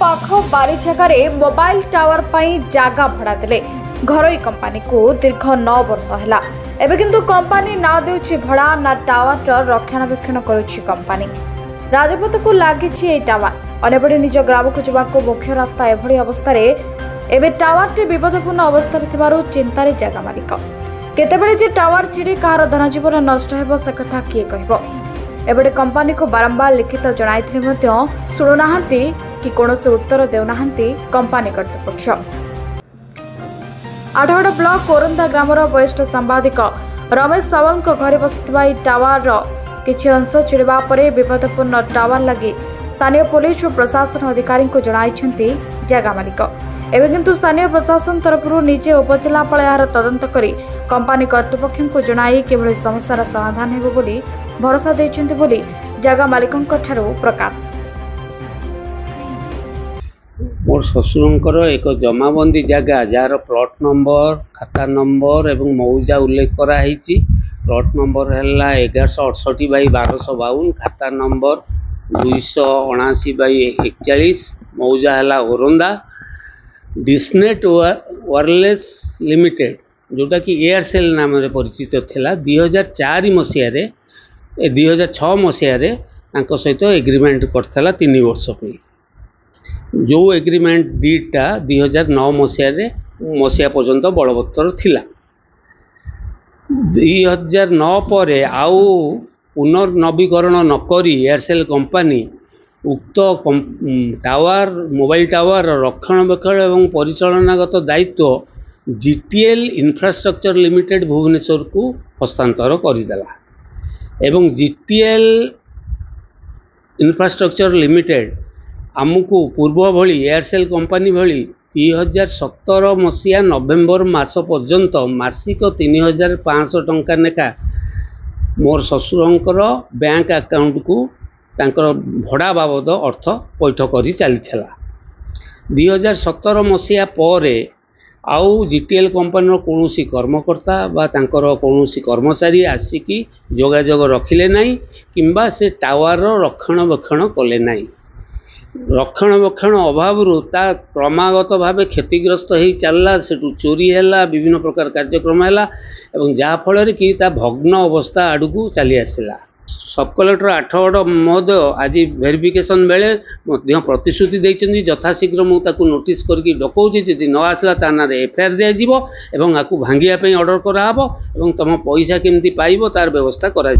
पाख बारी जगार मोबाइल टावर पर जागा भड़ा देले घरोई कंपनी को दीर्घ 9 वर्ष है। एबे किंतु कंपनी ना देउछि भड़ा ना टावर रक्षणाबेक्षण करुछि कंपनी। राजपथ को लगी टावर अनेबड़ी निज ग्राम को जावाक मुख्य रास्ता एभली अवस्था एबे टावर टी विपदपूर्ण अवस्था चिंतार जागा मालिक केतेबेले जे टावर चिड़ी कहार धनजीवन नष्ट हेबो से कथा किए कहबो। एबे कंपनी को बारंबार लिखित जणाइथिले मध्य सुनुनाहांती कि कोनोसी उत्तर देउनाहांती कंपनी कर्तृपक्ष। आठगड़ ब्लॉक कोरंदा ग्रामर वरिष्ठ सांबादिक रमेश सावल घरे बसिथिबा टावर किछि अंश चिड़वा परे विपदपूर्ण टावर लगी स्थानीय पुलिस और प्रशासन अधिकारी को जणाइछन्ती जागा मालिक। एवं किंतु स्थानीय प्रशासन तरफ निजे उपजिलापाल यार तदंत करी कंपनी कर्तृपक्ष को जणाई किभली समस्यार समाधान हेबो बोली भरोसा दैछन्ती बोली जागा मालिकंक ठारू प्रकाश। मोर ससुरंकर एक जमाबंदी जगह जार प्लॉट नंबर खाता नंबर एवं मौजा उल्लेख कराई। प्लॉट नंबर है 1168 बाई 1252, खाता नंबर 279 बाई 41, मौजा है ओरंदा। डिस्नेट वायरलेस लिमिटेड जोटा कि एयरसेल नाम परिचित थिला 2004 मसीह 2006 मसीह सहित एग्रीमेंट करथला 3 वर्ष पे। जो एग्रीमेंट डीटा 2009 मसीह पर्यंत बलवत्तर थिला। 2009 पर आउ पुनर्नवीकरण नकरी एयरसेल कंपनी उक्त टावर मोबाइल टावर रक्षणाबेक्षण एवं परिचालनागत दायित्व जीटीएल इंफ्रास्ट्रक्चर लिमिटेड भुवनेश्वर को हस्तांतर करदेला। एवं जीटीएल इंफ्रास्ट्रक्चर लिमिटेड आमको पूर्व भली एयरसेल कंपनी भली 2017 मसीहा नवेम्बर मास पर्यंत मासिक 3500 टंका नेखा मोर ससुरंकर बैंक अकाउंट को तांकर भड़ा बाबद अर्थ पैठ करी चलीथिला। 2017 मसीहा पर आउ जीटीएल कंपनी कौनसी कर्मकर्ता बा तांकर कौनसी कर्मचारी आसिकी जोगाजोग रखिले नहीं किंबा से टावर रक्षणाबेक्षण कले नहीं। रक्षणाबेक्षण अभाव क्रमागत भाव क्षतिग्रस्त हो चलला, सेठू चोरी है, विभिन्न प्रकार कार्यक्रम है और जहाँफल कि भग्न अवस्था आड़ू चली आसला। सब कलेक्टर आठगड़ महोदय आज वेरिफिकेशन बेले प्रतिश्रुति देइछन्ती यथाशीघ्र मुझे नोटिस करके डकौछि जदि न आसला ता ना एफआईआर दिज्व और आपको भांगिया ऑर्डर कराब और तुम पैसा केमती पाइब तार व्यवस्था करा।